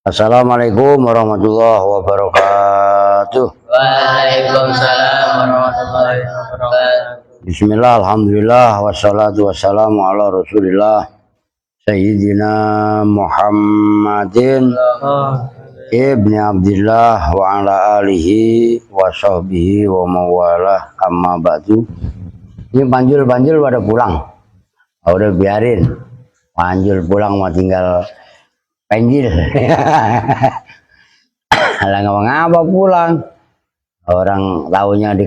Assalamualaikum warahmatullahi wabarakatuh. Waalaikumsalam warahmatullahi wabarakatuh. Bismillah, alhamdulillah, wassalatu wassalamu ala rasulillah Sayyidina Muhammadin ibni Abdillah wa ala alihi wa sahbihi wa mawalah amma ba'du. Ini panjul pada pulang. Udah biarin. Panjul pulang mah tinggal penjil. Lah ngapa pulang? Orang tahunya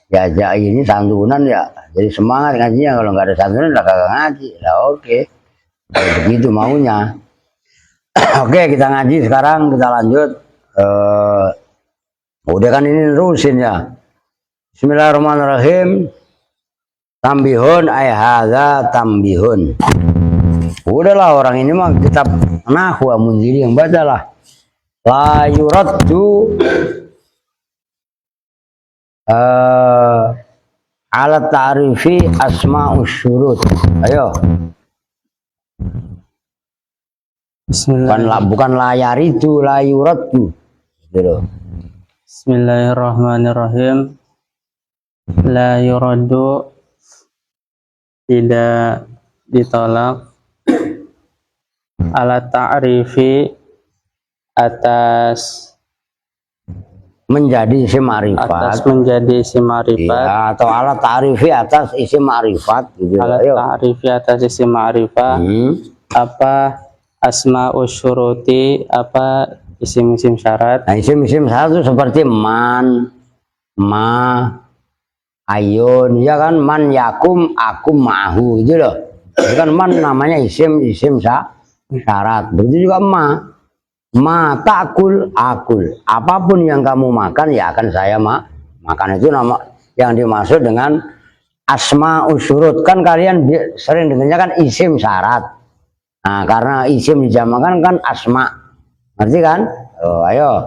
diajak ini santunan ya, jadi semangat ngajinya. Kalau nggak ada santunan lah kagak ngaji. Lah oke. Begitu maunya. Oke, kita ngaji sekarang, kita lanjut. Udah kan ini nerusin ya. Bismillahirrahmanirrahim. Tambihun ay hadza tambihun. Udahlah, orang ini mah kitab nahwu Munziri yang bacalah. La yuraddu ala ta'rifi asma'us syurut. Ayo. Bismillah. Bukan la yaridu, la yuraddu. Gitu. Bismillahirrahmanirrahim. La yuraddu, tidak ditolak, ala ta'rifi, atas Menjadi isim ma'rifat. menjadi isim ma'rifat. Ya, atau ala ta'rifi atas isim ma'rifat gitu. Ala Ayo. ta'rifi atas isim ma'rifat. Apa asma'us syuruti, apa isim-isim syarat. Nah, isim-isim syarat itu seperti man, ma, ayun, ya kan, man yakum, akum ma'hu gitu loh. Itu kan man namanya isim syarat. Begitu juga ma takul akul. Apapun yang kamu makan ya akan saya makan. Itu nama yang dimaksud dengan asma usyurut. Kan kalian sering dengarnya kan isim syarat. Nah, karena isim dijamakan kan asma. Ngerti kan? Oh, ayo.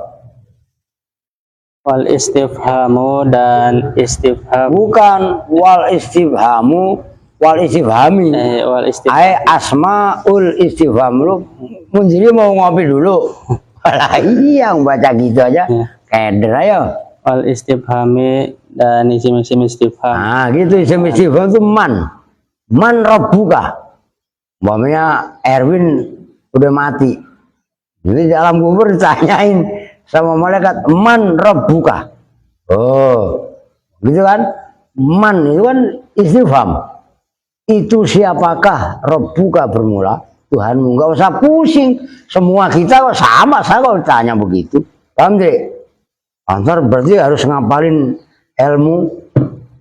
Wal istifhamu dan istifham. Bukan wal istifhamu, wal istifhami. Wal istifham. Ay asmaul istifham. Lu Munziri mau ngopi dulu. Lah iya, baca gitu aja. Ya. Keder ayo. Wal istifhami dan isim-isim istifham. Nah, gitu isim istifham itu man. Man rabbuka. Umpamanya Erwin udah mati. Jadi dalam kubur ditanyain sama malaikat, man rabbuka. Oh, gitu kan? Man itu kan istifham. Itu siapakah rabbuka bermula? Tuhanmu. Nggak usah pusing. Semua kita kok sama, saya kalau ditanya begitu. Paham deh? Antar berarti harus ngapalin ilmu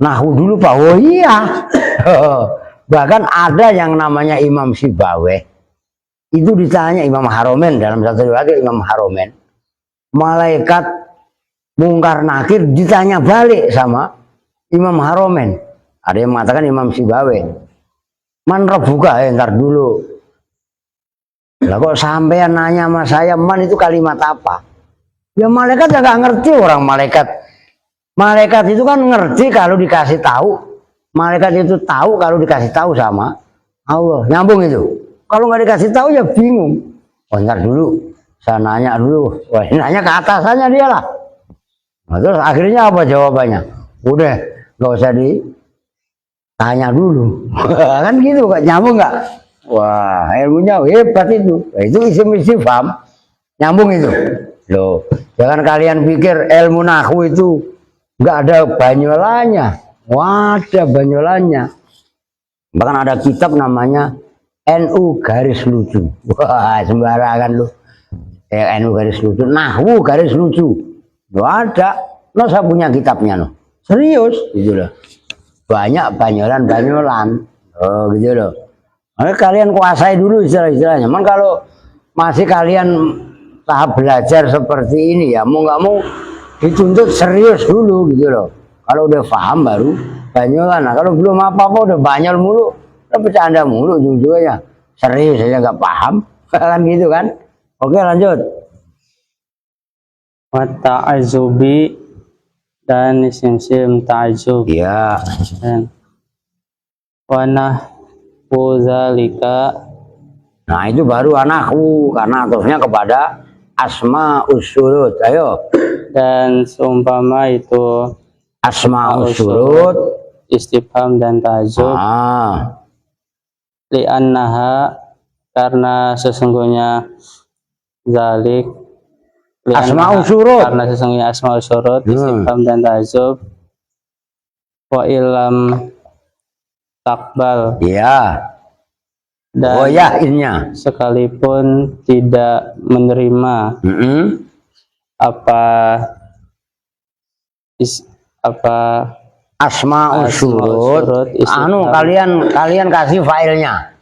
nahwu dulu, Pak. Oh iya. Bahkan ada yang namanya Imam Sibaweh. Itu ditanya Imam Haromen, dalam satu riwayat Imam Haromen. Malaikat Mungkar Nakir ditanya balik sama Imam Haromen. Ada yang mengatakan Imam Sibaweh. Man rabbuka, ntar dulu. Lah kok sampean nanya sama saya man itu kalimat apa? Ya malaikat ya gak ngerti orang malaikat. Malaikat itu kan ngerti kalau dikasih tahu. Malaikat itu tahu kalau dikasih tahu sama Allah. Nyambung itu. Kalau nggak dikasih tahu ya bingung. Oh, ntar dulu. Saya nanya dulu. Wah, nanya ke atasannya dia lah. Nah, terus akhirnya apa jawabannya? Udah, nggak usah ditanya dulu. Kan gitu, Kak. Nyambung nggak? Wah, ilmunya hebat itu. Nah, itu isim istifham. Nyambung itu. Loh, jangan kalian pikir ilmu nahwu itu nggak ada banyolannya. Wah, ada banyolannya. Bahkan ada kitab namanya NU garis lucu. Wah, sembarangan lu. NU garis lucu, nahwu garis lucu. Loh, ada. No, saya punya kitabnya no. Serius gitu loh. Banyak banyolan-banyolan. Oh, gitu loh. Maka kalian kuasai dulu istilah-istilahnya. Man kalau masih kalian tahap belajar seperti ini ya, mau nggak mau dituntut serius dulu gitu loh. Kalau udah paham baru banyolan. Nah, kalau belum apa-apa udah banyol mulu, udah bercanda mulu ujung-ujungnya. Serius aja nggak paham, kan gitu kan? Oke, lanjut. Wa ta'azubi dan isim-isim ta'azub. Iya. Dan wa nahwu zalika Nah itu baru anakku karena atofnya kepada asmaus syurut. Ayo. Dan seumpama itu Asmaus syurut. istifham dan ta'ajub, li'annaha, karena sesungguhnya zalik, Asmaus syurut. karena sesungguhnya asmaus syurut, istifham dan ta'ajub, wa ilam takbal, Ya. dan Oh ya, innya. sekalipun tidak menerima apa Asmaus syurut. Anu, kalian kasih filenya.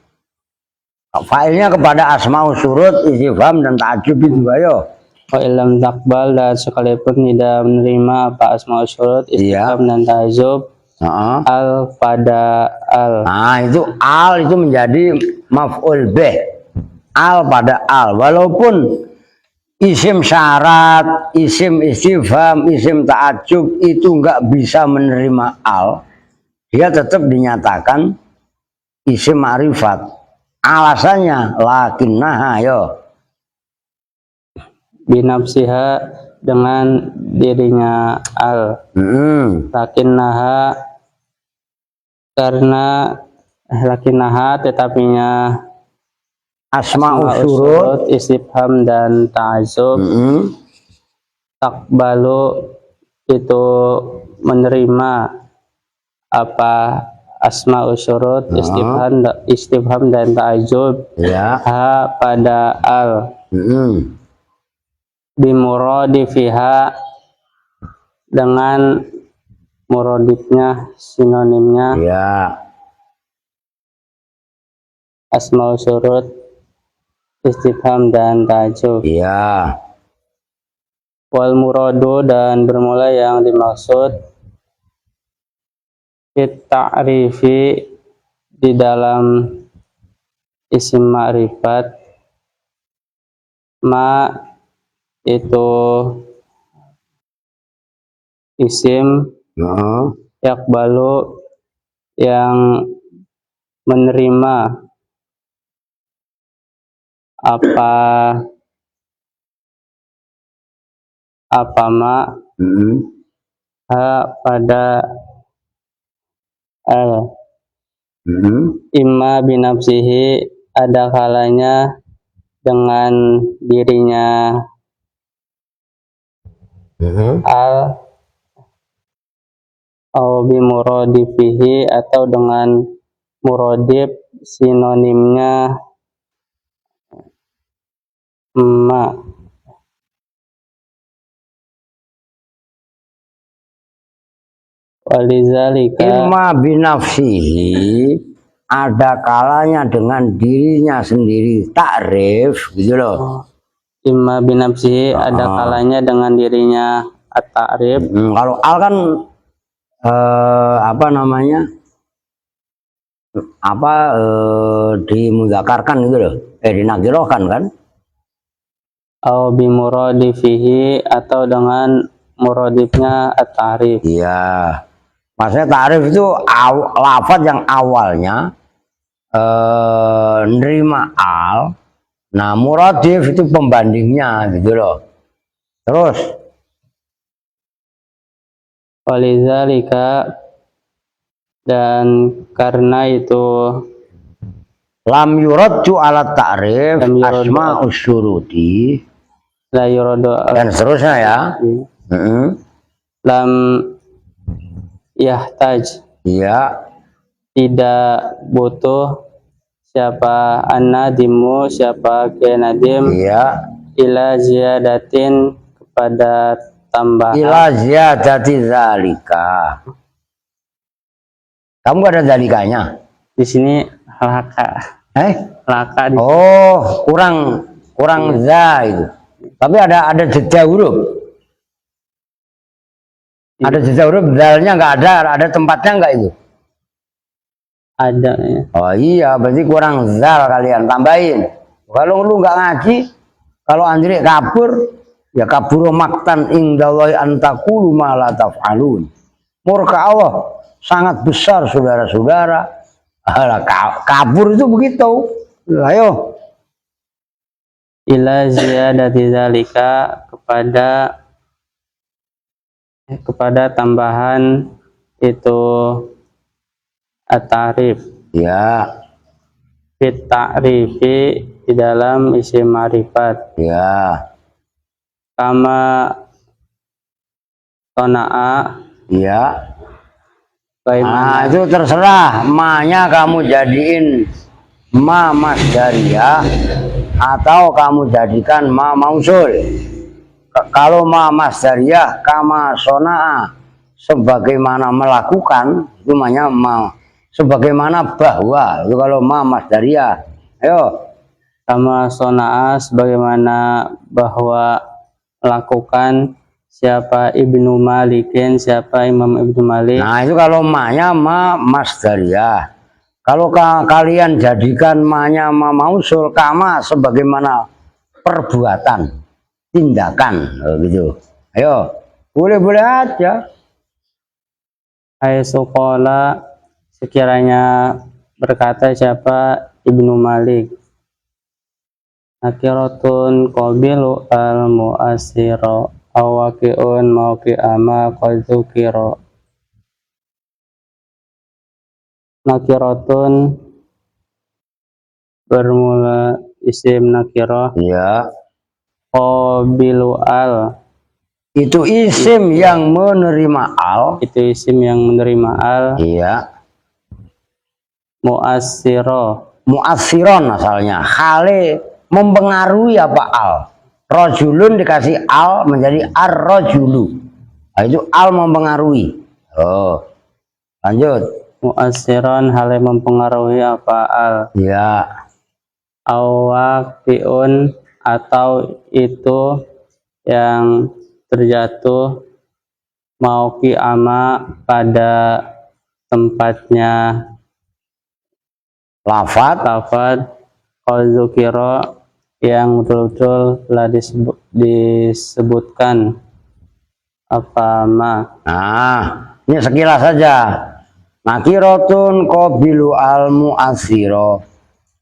Filenya kepada asmaus syurut, istifham dan ta'ajub itu. Ayo. wa ilam takbal, dan sekalipun tidak menerima apa asmaus syurut, istifham dan ta'ajub, al pada al. Nah, itu al itu menjadi maf'ul bih. Al pada al. Walaupun isim syarat, isim istifham, isim ta'ajub itu enggak bisa menerima al, dia tetap dinyatakan isim ma'rifat. Alasannya lakinnaha, yo. Binafsiha, dengan dirinya al. Lakinnaha, karena lakinnaha tetapinya Asmaus syurut, istifham dan ta'ajub, takbalu itu menerima apa asmaus syurut, istifham dan ta'ajub, ya. ha pada al, bimuradifiha, dengan muradifnya, sinonimnya, ya. asmaus syurut, istifham dan ta'ajub. Ya. Wal muradu, dan bermula yang dimaksud fit ta'rifi, di dalam isim ma'rifat, ma itu isim yakbalu yang menerima apa ma ha pada al, imma binafsihi, ada kalanya dengan dirinya al, au bimuradifihi, atau dengan muradif sinonimnya ma. Walizalika, Imma binafsihi, ada kalanya dengan dirinya sendiri, takrif gitu loh. Imma binafsihi, ada kalanya dengan dirinya at-ta'rif. Kalau al kan apa namanya, dimudzakarkan gitu loh, dinakirohkan kan. Au bimuradifihi, atau dengan muradifnya at-ta'rif. Iya, maksudnya ta'rif itu lafaz yang awalnya nerima al, nah muradif itu pembandingnya gitu loh. Terus Walizalika, dan karena itu lam yuraddu ala ta'rif asma'us syuruti, la yuradu, dan seterusnya ya. Lam yahtaj, Iya. tidak butuh siapa an-nadimu, siapa nadim, Iya. ila ziyadatin, kepada tambahan, Ila ziyadati zalika. Kamu gak ada zalikanya di sini laka, laka di kurang za itu. Tapi ada jeda huruf. Ada jeda huruf, dalnya nggak ada tempatnya nggak itu? ada ya. Oh iya, berarti kurang zal, kalian tambahin. Kalau lu nggak ngaji, kalau Andri kabur, ya kabur maktan indallahi antakulu ma la taf'alun. Murka Allah sangat besar, saudara-saudara. Kabur itu begitu. Ayo ila ziyadati dzalika, kepada tambahan itu at-ta'rif. Ya. Fit ta'rifi, di dalam isim ma'rifat. Ya. Kama sona'a. Ya. Bagaimana? Nah, itu terserah. Ma-nya kamu jadiin ma masdariyah atau kamu jadikan ma mausul. Kalau ma masdariyah kama sona'a, sebagaimana melakukan, itu namanya ma. Sebagaimana bahwa, itu kalau ma masdariyah. Ayo. Kama sona'a, sebagaimana bahwa melakukan. Siapa Ibnu Malikin, siapa Imam Ibnu Malik. Nah, itu kalau ma-nya ma masdariyah. Kalau kalian jadikan ma-nya ma mausul, kama sebagaimana perbuatan, tindakan, gitu. Ayo, boleh-boleh aja. Aisuqala, sekiranya berkata siapa Ibnu Malik. Nakiratun qabilu al-mu'asiro awaki'un mauki'ama qad dzukira. Nakiratun bermula isim nakirah. Ya. Qabilu al, Itu isim yang menerima al. itu isim yang menerima al. Iya. Mu'assiro, Mu'assiron asalnya. Khale mempengaruhi apa al. Rojulun dikasih al menjadi ar-rojulu. Nah, itu al mempengaruhi. Oh, lanjut. mu'assiron, hal yang mempengaruhi apa al. Ya. Awaqi'un, atau itu yang terjatuh. Mauki ama, pada tempatnya. Lafat. Qad dzukira, yang betul-betul telah disebutkan apa ma. Nah, ini sekilas saja. Nakiratun qabilu al mu'assiro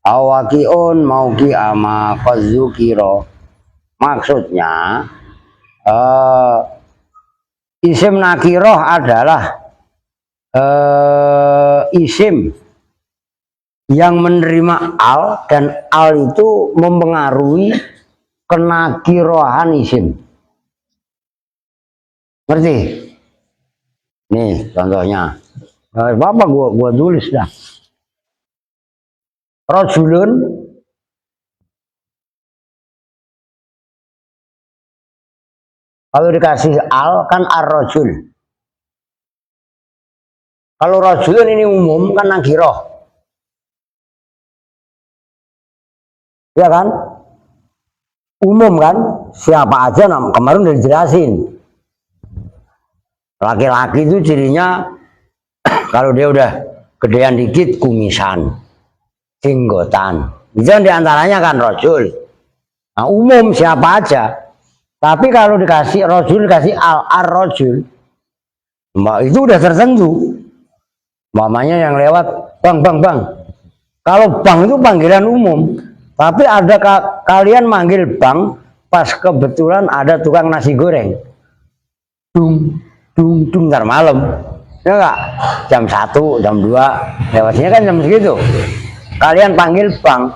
awaki'un mauki ama qad dzukira. Maksudnya isim nakiroh adalah isim yang menerima al, dan al itu mempengaruhi kenakirohan isim. Ngerti? Nih contohnya. Apa gua tulis dah. Rojulun, kalau dikasih al kan ar-rojul. Kalau rojulun ini umum kan nakiroh. Ya kan? Umum kan? Siapa aja kemarin udah dijelasin. Laki-laki itu cirinya kalau dia udah gedean dikit kumisan, jenggotan. Itu diantaranya kan rojul. Nah, umum siapa aja. Tapi kalau dikasih rojul, dikasih ar-rojul, itu udah tertentu. Mamanya yang lewat, bang. Kalau bang itu panggilan umum. Tapi ada kalian manggil bang, pas kebetulan ada tukang nasi goreng. Dung, ntar malam. Ya enggak? Jam 1, jam 2, lewatnya kan jam segitu. Kalian panggil bang.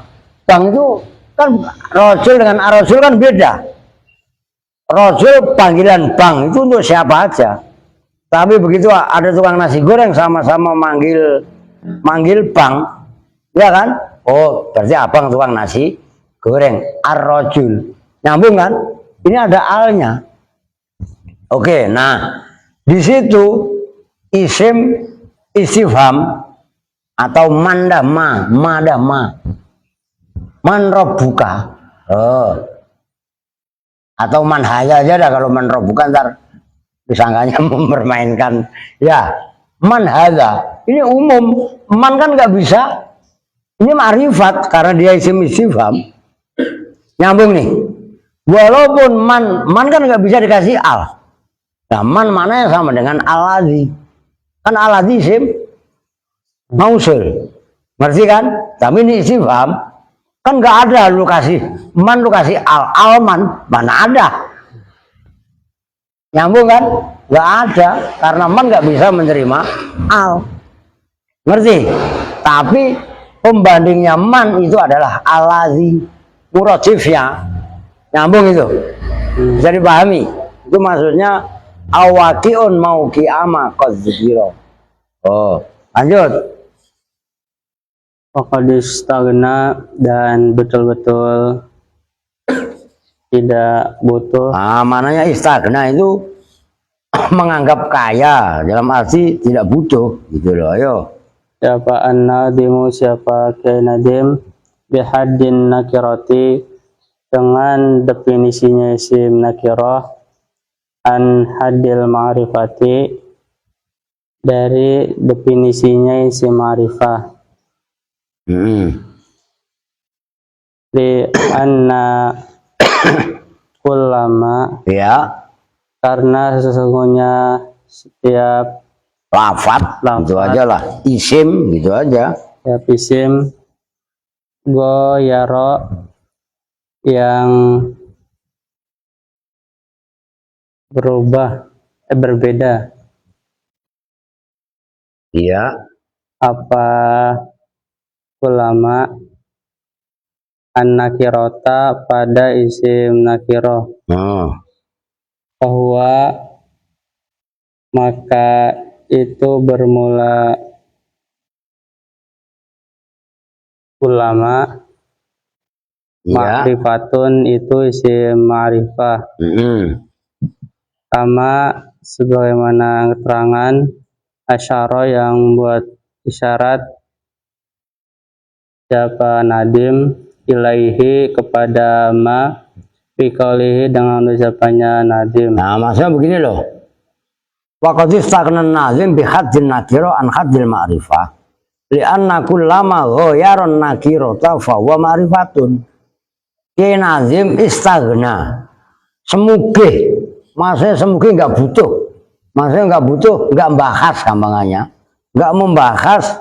Bang itu kan rojul dengan ar-rojul kan beda. Rojul panggilan bang itu untuk siapa aja. Tapi begitu ada tukang nasi goreng sama-sama manggil bang, ya kan? Oh, berarti abang tukang nasi goreng, ar-rojul. Nyambung kan? Ini ada alnya. Oke, nah di situ isim istifham atau mandama, man rabbuka. Oh. Atau man haya aja dah, kalau man rabbuka ntar disangkanya mempermainkan. Ya, man haya. Ini umum, man kan nggak bisa. Ini ma'rifat karena dia isim istifham. Nyambung nih. Walaupun man kan nggak bisa dikasih al. Nah, man maknanya sama dengan al-ladzi. Kan al-ladzi isim mausul. Ngerti kan? Tapi ini istifham. Kan nggak ada lu kasih man, lu kasih alman, mana ada? Nyambung kan? Nggak ada, karena man nggak bisa menerima al. Ngerti? Tapi pembandingnya man itu adalah alazi, muradifnya. Nyambung itu? Bisa dipahami? Itu maksudnya awakiun mau kiama qadzikiro. Oh, lanjut. Stagna dan betul-betul tidak butuh. Mananya istagna itu menganggap kaya, dalam arti tidak butuh, gitu loh. Ayo. Siapa an-nadimu, siapa Kiai Nadim, bihaddin nakirati, dengan definisinya isim nakirah, an hadil ma'rifati, dari definisinya isim ma'rifah. Li anna kullama, Ya, karena sesungguhnya setiap lafat, gitu aja lah. Isim, gitu aja. ya isim goyaro yang berubah, berbeda. Iya. Apa ulama an-nakirota pada isim nakiroh, bahwa maka itu bermula ulama. Ma'rifatun itu isim ma'rifah. Sama sebagaimana keterangan asyara yang buat isyarat siapa Nadim ilaihi kepada ma fikaulihi dengan ucapannya Nadim. Nah, maksudnya begini loh. Waqad istagna nazim bihaddin nakiro an haddil ma'rifah li'anna kullama ghayaron nakirota fa huwa ma'rifatun. Kiai Nazim istagna, semuge, maksudnya semuge nggak butuh, maksudnya nggak butuh, nggak membahas gampangannya, nggak membahas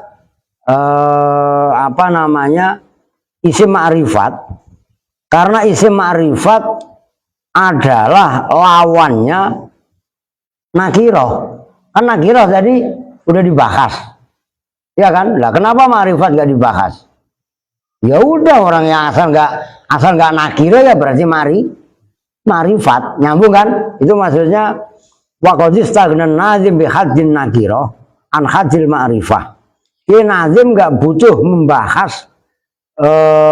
apa namanya isim ma'rifat, karena isim ma'rifat adalah lawannya nakiroh. Kan nakiroh tadi udah dibahas, ya kan? Lah kenapa ma'rifat nggak dibahas? Ya udah, orang yang asal nggak nakiroh ya berarti ma'rifat. Nyambung kan? Itu maksudnya waqad istagna nazim bihaddin nakiroh an haddil ma'rifah. Kiai Nazim nggak butuh membahas,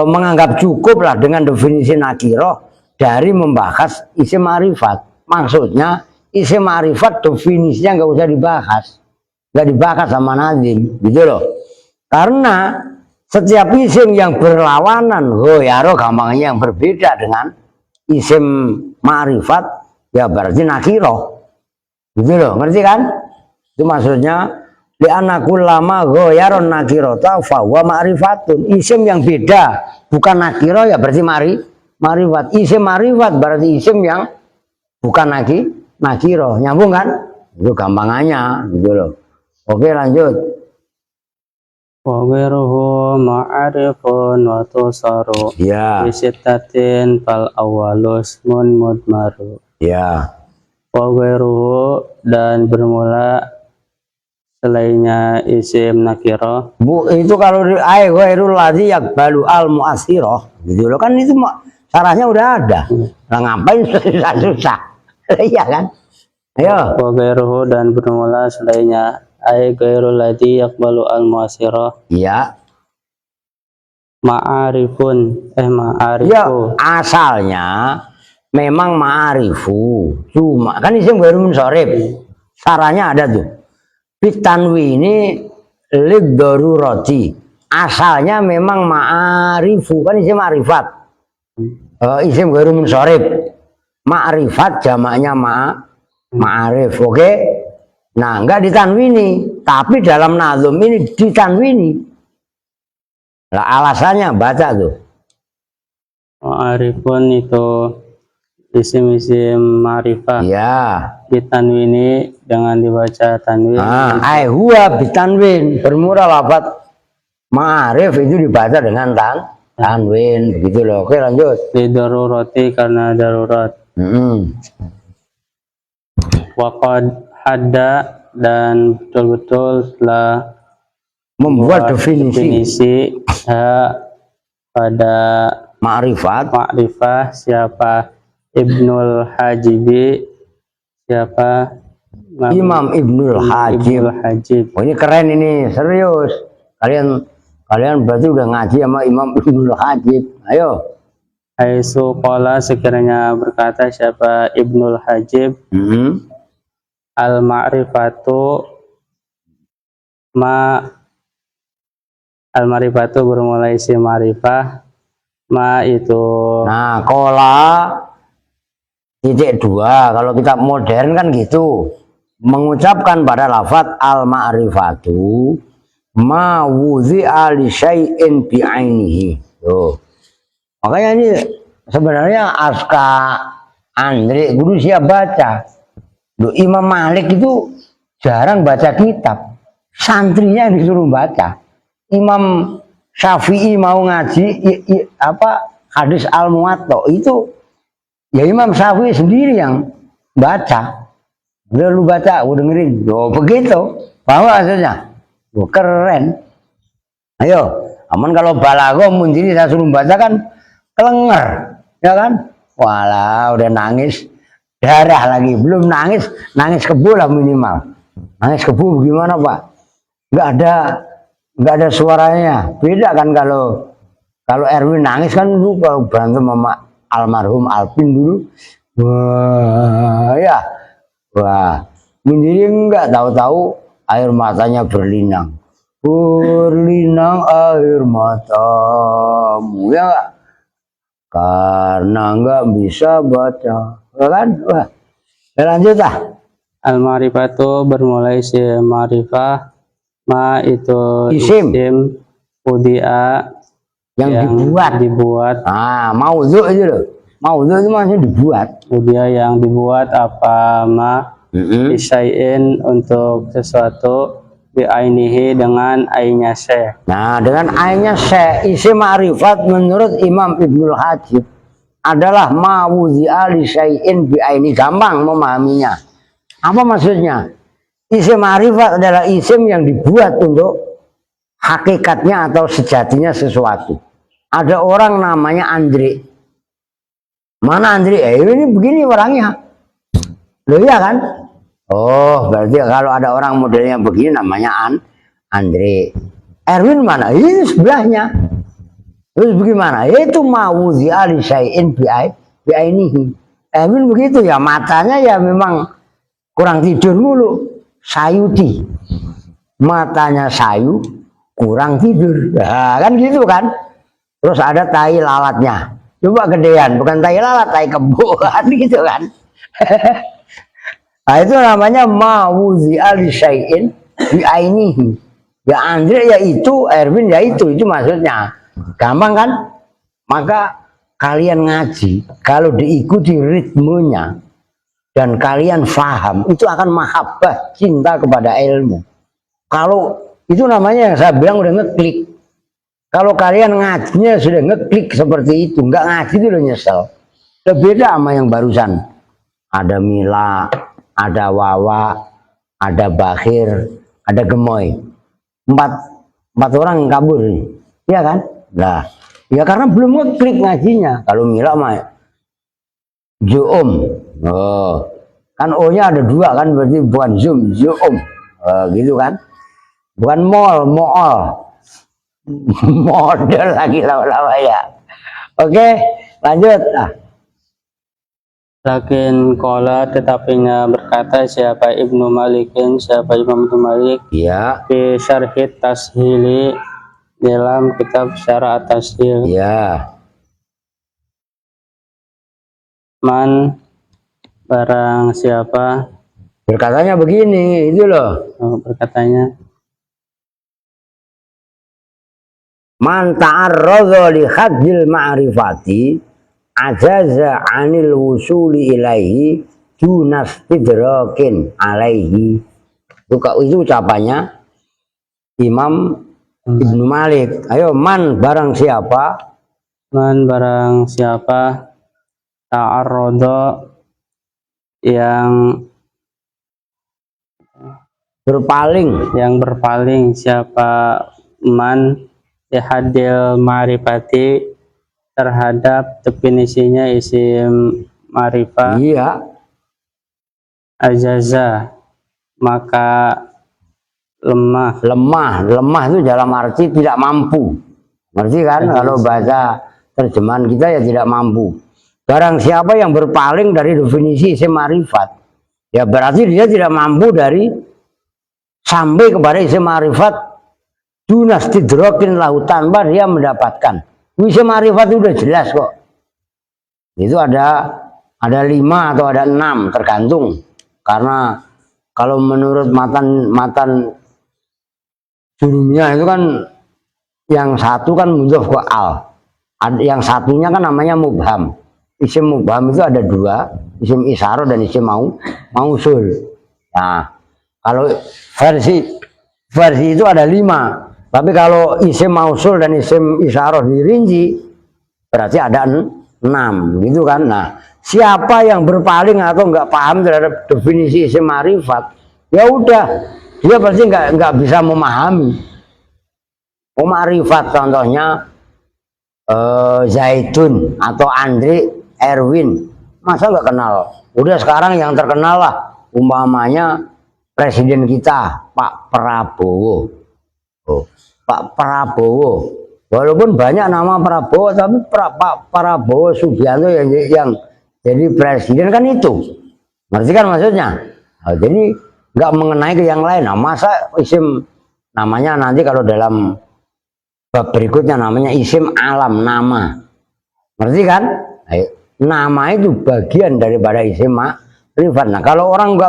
menganggap cukup lah dengan definisi nakiroh dari membahas isim ma'rifat. Maksudnya isim ma'rifat definisinya nggak usah dibahas, nggak dibahas sama Nazim, gitu loh. Karena setiap isim yang berlawanan, goyaro gampangnya yang berbeda dengan isim ma'rifat, ya berarti nakiroh, gitu loh. Ngerti kan? Itu maksudnya li'anna kullama ghayaron nakirota fa huwa ma'rifatun. Isim yang beda bukan nakiro ya berarti ma'rifat. Isim ma'rifat berarti isim yang bukan nakiro. Nyambung kan? Itu gampangannya, gitu loh. Oke, lanjut. Wa ghairuhu ma'arifun wa tusaru. Ya. Bisittatin fal awwalus mun mudmaru. Ya. Wa ghairuhu dan bermula selainnya isim nakiro. Bu, itu kalau ai ghairul ladzi yaqbalu al mu'assirah, gitu loh kan, itu caranya udah ada. Lah ngapain susah-susah? Iya kan? Ayo. Wa ghairuhu dan bermula selainnya ai ghairul ladzi yaqbalu al mu'assirah. Iya. Ma'arifun ma'arifu. Ya, asalnya memang ma'arifu. Cuma kan isim ghairu munsharif. Caranya ada tuh. Bitanwini lid darurati. Asalnya memang ma'arifu, kan isim ma'rifat. Isim ghairu munsharif. Ma'rifat jamaknya ma'arif. Oke? Nah, enggak ditanwini, tapi dalam nazum ini ditanwini. Lah alasannya baca tuh. Ma'arifun itu isim-isim ma'rifah. Iya. Ditanwini dengan dibaca tanwin. Huwa bitanwin, bermula lafaz ma'arif itu dibaca dengan tanwin begitu loh. Oke lanjut. Lidarurati karena darurat. Waqad hadda dan betul-betul telah Membuat definisi pada ma'rifah siapa Ibnul Hajibi, siapa Imam Ibnul Hajib. Oh, ini keren ini, serius. Kalian berarti udah ngaji sama Imam Ibnul Hajib. Ayo. Haitsu qala sekiranya berkata siapa Ibnul Hajib, al-ma'rifatu al-ma'rifatu bermulai si ma'rifah itu. Nah, kola titik dua. Kalau kita modern kan gitu, mengucapkan pada lafadz al-ma'rifatu ma wuzi'a li syai'in bi'ainihi. Tuh. Makanya ini sebenarnya Aska Andre guru siap baca. Loh, Imam Malik itu jarang baca kitab, santrinya yang disuruh baca. Imam Syafi'i mau ngaji hadis Al-Muwatta itu ya Imam Syafi'i sendiri yang baca. Udah lu baca, udah dengerin. Oh begitu, bahwa hasilnya. Oh, keren. Ayo, aman kalau balaghah mundiri saya suruh baca kan kelenger, ya kan? Walah, udah nangis darah lagi, belum nangis kebo lah minimal. Nangis kebo gimana Pak? Nggak ada suaranya. Beda kan kalau Erwin nangis kan dulu kalau berantem sama almarhum Alvin dulu. Wah, ya. Wah, mendiri enggak tahu-tahu air matanya berlinang. Berlinang air matamu ya enggak? Karena enggak bisa baca. Ya kan? Wah. Ya, lanjut lah. Al-ma'rifatu bermulai si ma'rifah itu isim udia yang dibuat. Ah, maudhu aja loh. Maudhu itu maksudnya dibuat. Udia yang dibuat apa isyain untuk sesuatu bi'ainihi dengan ainnya syekh. Nah, dengan ainnya syekh isim ma'rifat menurut Imam Ibnul Hajib adalah ma'wudhi'a li syai'in bi'aini. Gampang memahaminya. Apa maksudnya? Isim ma'rifat adalah isim yang dibuat untuk hakikatnya atau sejatinya sesuatu. Ada orang namanya Andre. Mana Andre? Ini begini orangnya. Loh iya kan? Oh, berarti kalau ada orang modelnya begini namanya Andre. Erwin mana? Ini sebelahnya. Terus bagaimana? Itu ma'wudhi'a li syai'in bi'ainihi. Erwin begitu ya, matanya ya memang kurang tidur mulu. Sayuti. Matanya sayu, kurang tidur. Nah, kan gitu kan? Terus ada tai lalatnya. Coba gedean, bukan tai lalat, tai kebo kan gitu kan. Nah, itu namanya ma'wudhi'a li syai'in bi'ainihi. Ya Andre ya itu, Erwin ya itu maksudnya. Gampang kan? Maka kalian ngaji, kalau diikuti ritmenya dan kalian faham, itu akan mahabbah, cinta kepada ilmu. Kalau itu namanya yang saya bilang udah ngeklik. Kalau kalian ngajinya sudah ngeklik seperti itu, nggak ngaji itu udah nyesel. Udah beda sama yang barusan. Ada Mila, ada Wawa, ada Bakhir, ada Gemoy. Empat orang kabur nih. Iya kan? Nah, ya karena belum ngeklik ngajinya. Kalau Mila mah Zoom. Oh, kan O-nya ada dua kan, berarti bukan Zoom, Zoom. Gitu kan? Bukan mool. Model lagi lama-lama ya. Oke, lanjut. Lakin kola tetapinya berkata siapa Ibnu Malikin, siapa Imam Ibnu Malik. Ya. Di syarhit tashili dalam kitab syarah tashil. Ya. Man barang siapa. Berkatanya begini, itu loh. Berkatanya. Man ta'arradha li hadjil ma'rifati ajaza 'anil wusuli ilaihi dunastidrakin alaihi. Itu ucapannya Imam Ibnu Malik. Ayo man barang siapa Man barang siapa ta'arrodo yang berpaling siapa man lihadil ma'rifati terhadap definisinya isim ma'rifah, iya, ajaza maka lemah itu dalam arti tidak mampu, ngerti kan? Kalau bahasa terjemahan kita ya tidak mampu. Barang siapa yang berpaling dari definisi isim ma'rifat, ya berarti dia tidak mampu dari sampai kepada isim ma'rifat dunastidrokin lahu, tanpa dia mendapatkan. Isim ma'rifat itu udah jelas kok. Itu ada 5 atau ada 6 tergantung. Karena kalau menurut matan jurumiyah itu kan yang satu kan mudhof ke al. Yang satunya kan namanya mubham. Isim mubham itu ada 2, isim isyarah dan isim mausul. Nah, kalau versi itu ada 5. Tapi kalau isim mausul dan isim isyarah dirinci berarti ada 6 gitu kan. Nah, siapa yang berpaling atau nggak paham terhadap definisi isim ma'rifat, ya udah dia pasti nggak bisa memahami. Ma'rifat contohnya Zaitun atau Andri, Erwin, masa nggak kenal? Udah sekarang yang terkenal lah umpamanya presiden kita Pak Prabowo. Pak Prabowo, walaupun banyak nama Prabowo, tapi Pak Prabowo Subianto yang jadi presiden kan itu, ngerti kan maksudnya? Nah, jadi nggak mengenai ke yang lain. Nah, masa isim namanya nanti kalau dalam bab berikutnya namanya isim alam, nama, ngerti kan? Nama itu bagian daripada isim ma'rifat. Nah, kalau orang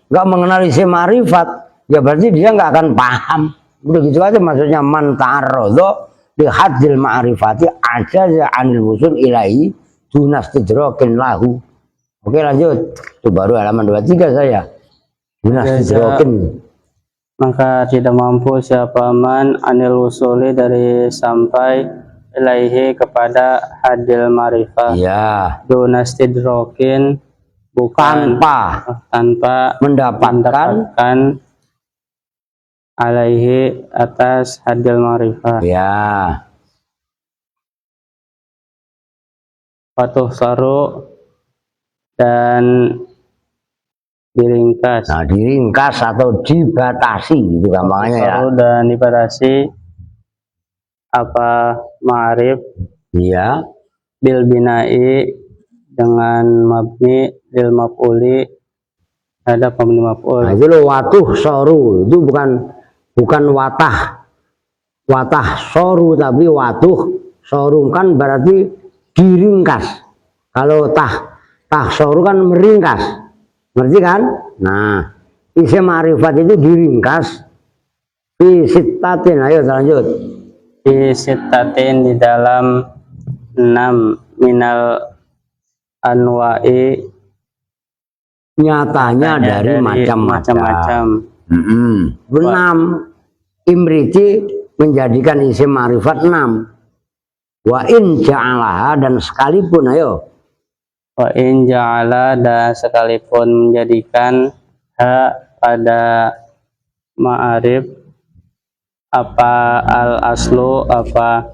nggak mengenal isim ma'rifat, ya berarti dia nggak akan paham. Udah gitu aja maksudnya, man ta'arrodo lihadil ma'rifati ajaza anil wusul ilahi dunastidrokin lahu. Oke, lanjut. Itu baru halaman 23 saya. Dunastidrokin. Maka tidak mampu siapa man anil wusuli dari sampai ilaihi kepada hadil ma'rifah. Iya. Dunastidrokin bukan tanpa mendapatkan alaihi atas hadil ma'rifah. Ya. Patuh saru dan diringkas. Nah, diringkas atau dibatasi gitu gampangnya ya. Dan dibatasi apa ma'rif, iya, bil binai dengan mabni lil maf'uli ada mabni maf'ul. Nah, itu loh watuh soru, itu bukan watah soru, tapi watuh soru kan berarti diringkas. Kalau tah soru kan meringkas, ngerti kan? Nah, isim ma'rifat itu diringkas fi sittatin. Ayo lanjut. Fi sittatin di dalam 6 minal anwa'i, nyatanya dari macam-macam. 6 imriti menjadikan isim ma'rifat 6. Wa in ja'alaha, dan sekalipun, ayo. Wa in ja'ala, dan sekalipun menjadikan ha pada ma'arif apa al aslu, apa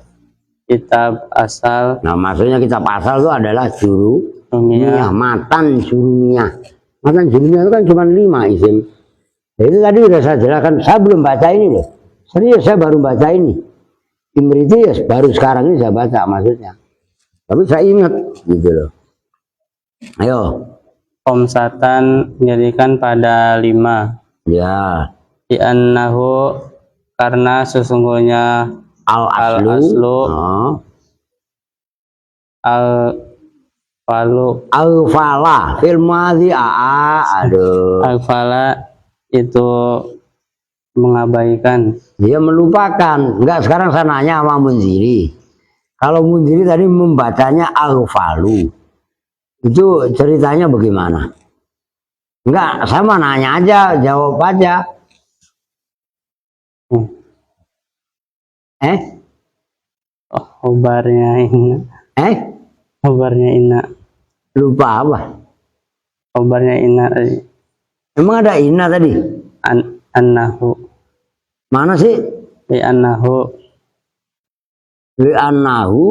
kitab asal. Nah, maksudnya kitab asal itu adalah jurumiyah, matan jurumiyah. Matan jurumiyah itu kan cuma 5 isim. Itu tadi udah saya jelaskan, saya belum baca ini loh. Serius, saya baru baca ini. Imriti ya baru sekarang ini saya baca maksudnya. Tapi saya ingat gitu loh. Ayo. Komsatan menjadikan pada 5. Ya. Di annahu, karena sesungguhnya al aslu al fala fil madhi al fala itu mengabaikan, dia melupakan. Enggak, sekarang saya nanya sama Munziri. Kalau Munziri tadi membacanya al-falu, itu ceritanya bagaimana? Enggak, saya mau nanya aja, jawab aja. Oh, khobarnya inna. Khobarnya inna. Lupa apa? Khobarnya inna tadi. Emang ada inna tadi? Annahu. Mana sih? Li annahu. Li annahu.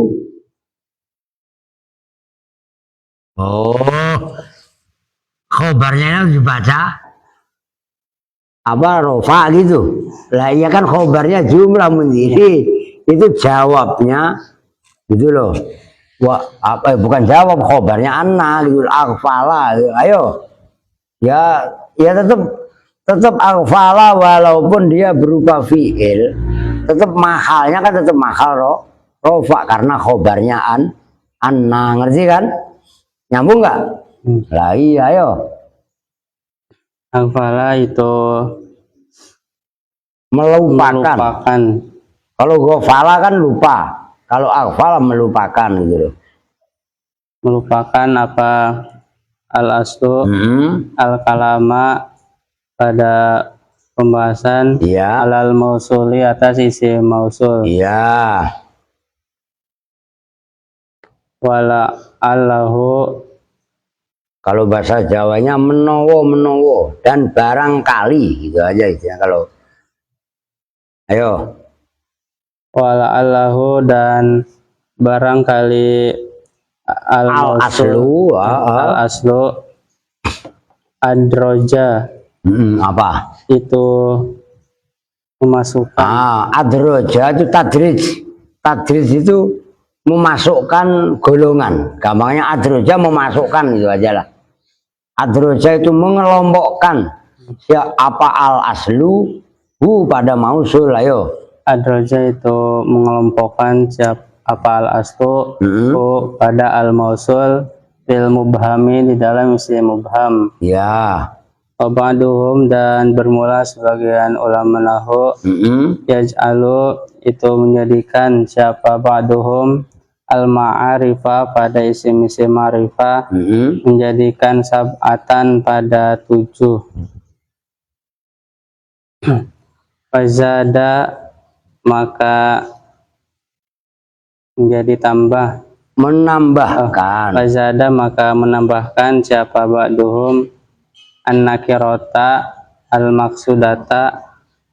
Oh, khobarnya harus dibaca apa rofa gitu. Lah iya kan khobarnya jumlah mendiri. Itu jawabnya gitu loh. Wah, apa bukan jawab khobarnya anna gitu. Aghfala. Ayo. Ya tetap aghfala walaupun dia berupa fiil. Tetap mahalnya kan tetap mahal rofa karena khobarnya anna, ngerti kan? Nyambung nggak? Lah iya, ayo. Aghfala itu melupakan. Kalau ghafala kan lupa. Kalau aghfala melupakan gitu loh. Melupakan apa al-aslu al-kalama pada pembahasan alal mausuli atas isi mausul. Iya. Wala allahu, kalau bahasa Jawanya menowo dan barangkali gitu aja itu ya. Kalau ayo. Wala allahu dan barangkali al-aslu adroja apa itu memasukkan adroja itu tadrij itu memasukkan golongan, gampangnya adroja memasukkan gitu aja lah. Adroja itu mengelompokkan apa al-aslu pada mausul. Ayo. Adroja itu mengelompokkan apa al-aslu pada al-mausul fil mubhami di dalam isi mubham. Ya. Wabaduhum dan bermula sebagian ulama nahu yaj'alu itu menjadikan siapa ba'duhum al-ma'arifah pada isim-isim ma'rifah menjadikan sab'atan pada 7. Fazada maka menjadi tambah, menambahkan. Fazada maka menambahkan siapa ba'duhum an-nakirota al-maksudata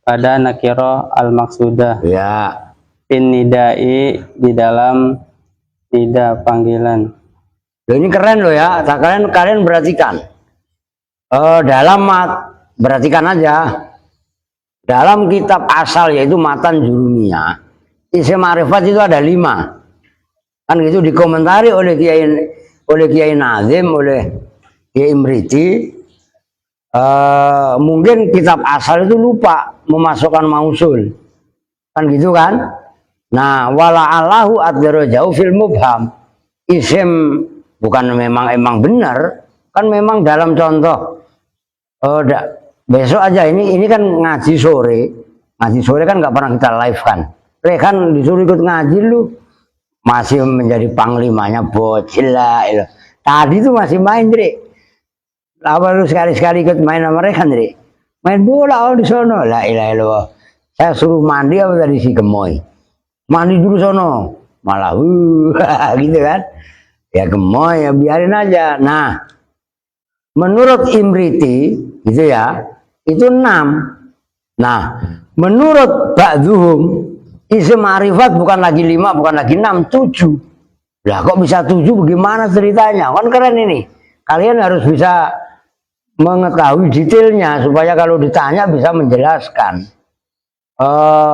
pada nakiro al-maksudah. Ya. Pin nidai di dalam nida panggilan. Loh, ini keren loh ya. Kalian perhatikan. Perhatikan aja. Dalam kitab asal yaitu Matan Jurumiyah, isim ma'rifat itu ada 5. Kan gitu dikomentari oleh Kiai Nazim, oleh Kiai Imriti. Mungkin kitab asal itu lupa memasukkan mausul. Kan gitu kan? Nah, wala'allahu adrojau fil mubham. Isim bukan emang benar, kan memang dalam contoh. Besok aja ini kan ngaji sore kan nggak pernah kita live kan. Kan disuruh ikut ngaji lu masih menjadi panglimanya bocil lah. Tadi tuh masih main Dri. Apa lu sekali-sekali ikut main sama mereka Dri? Main bola di sono. La ilaha illallah. Saya suruh mandi apa tadi si gemoy. Mandi dulu sono. Malah gitu kan. Ya gemoy ya biarin aja. Nah, menurut Imriti gitu ya, itu 6. Nah, menurut ba'duhum isim ma'rifat bukan lagi 5, bukan lagi 6, 7. Lah kok bisa 7, bagaimana ceritanya? Kan keren ini. Kalian harus bisa mengetahui detailnya supaya kalau ditanya bisa menjelaskan.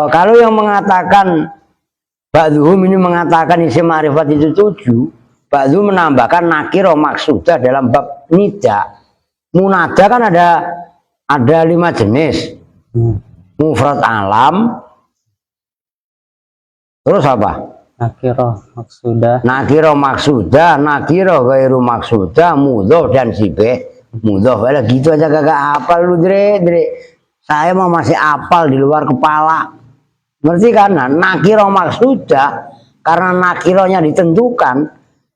Kalau yang mengatakan ba'duhum ini mengatakan isim ma'rifat itu 7, ba'duhum menambahkan nakiro maksudah dalam bab nida. Munada kan ada 5 jenis. Mufrad alam. Terus apa? Nakiro maksudah, nakiro gairu maksudah, mudhof dan sibeh. Mudhof gitu aja kagak hafal lu Dre. Saya mah masih hafal di luar kepala. Ngerti kan? Nah, nakiro maksudah karena nakironya ditentukan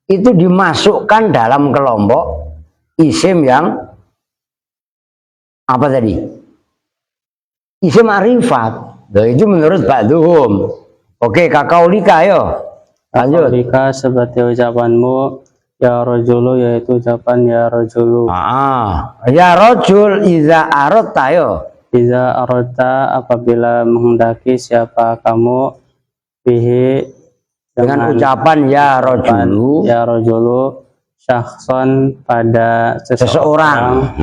itu dimasukkan dalam kelompok isim yang apa tadi? Isim ma'rifat. Nah, itu menurut ba'duhum. Oke, kakaulika ayo. Lanjut. Kaulika seperti ucapanmu ya rojulu, yaitu ucapan ya rojulu. Ya rojul iza arota ayo. Iza arota, apabila menghendaki siapa kamu, bihi Dengan ucapan ya rojulu syakhson pada seseorang,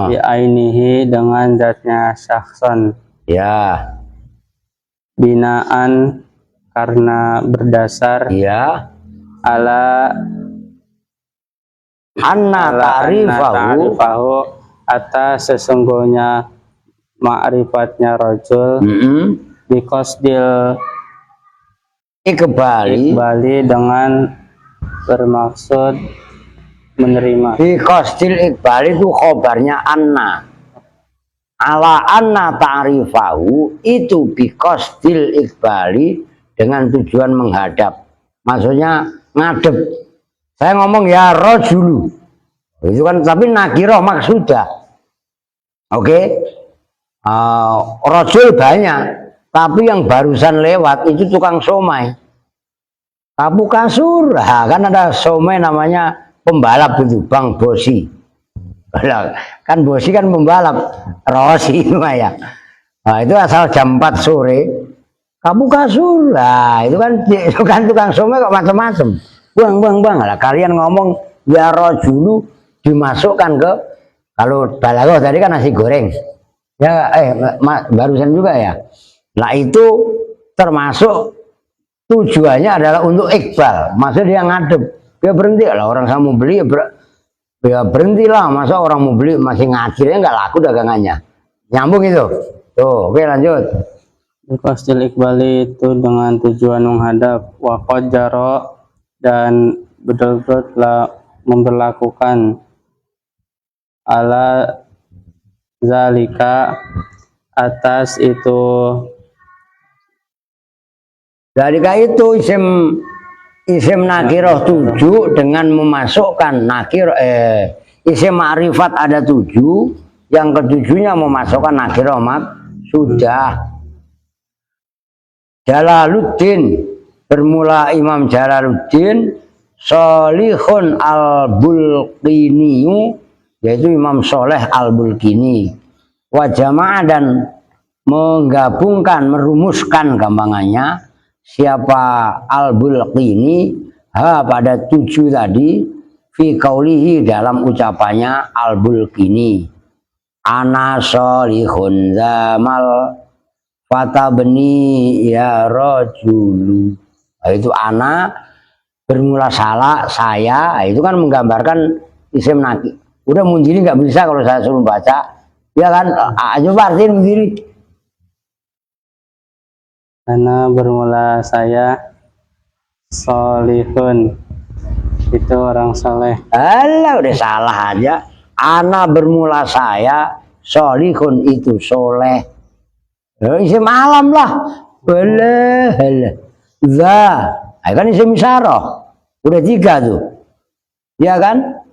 di ainihi dengan zatnya syakhson, ya, binaan karena berdasar, ya, ala anna ta'rifahu atas sesungguhnya ma'rifatnya rojul, bikosdil ikbali dengan bermaksud menerima. Bikosdil ikbali itu khobarnya anna. Ala anna ta'rifahu itu bikosdil ikbali dengan tujuan menghadap. Maksudnya ngadep. Saya ngomong ya rojulu. Itu kan tapi nakiroh maksudah. Oke. Rojul banyak, tapi yang barusan lewat itu tukang somai. Kamu kasur, kan ada somai namanya pembalap itu, Bang Bosi. Kan Bosi kan pembalap, Rosi ya. Nah, itu asal jam 4 sore. Kamu kasur, itu kan tukang somai kok macam-macam. Bang, lah kalian ngomong ya rojulu dimasukkan ke, kalau balagoh tadi kan nasi goreng. Ya, barusan juga ya. Nah itu termasuk tujuannya adalah untuk iqbal. Maksudnya dia ngadep, dia berhenti lah orang saya mau beli ya berhentilah. Masa orang mau beli masih ngacirnya nggak laku dagangannya. Nyambung itu. Tuh, oke lanjut. Bikosdil ikbali itu dengan tujuan menghadap, waqad jaro dan betul-betul telah memperlakukan, ala zalika atas itu. Zalika itu isim nakiroh 7 dengan memasukkan isim ma'rifat ada 7, yang ketujuhnya memasukkan nakiroh sudah. Jalaluddin, bermula Imam Jalaluddin Sholihun al-Bulqiniyu, yaitu Imam Soleh al-Bulqini, wa jamaah dan menggabungkan, merumuskan gampangannya siapa al-Bulqini pada 7 tadi, fi qaulihi dalam ucapannya al-Bulqini, ana sholihun zamal fatabni ya rajulu. Itu ana bermula salah saya, itu kan menggambarkan isim nakir. Udah Munjiri nggak bisa kalau saya suruh baca, ya kan? Coba artiin Munjiri. Karena bermula saya solihun, itu orang soleh. Alah udah salah aja. Ana bermula saya solihun itu soleh. Isim alam lah. Boleh. Kan isim isyarah. Udah 3 tuh. Ya kan?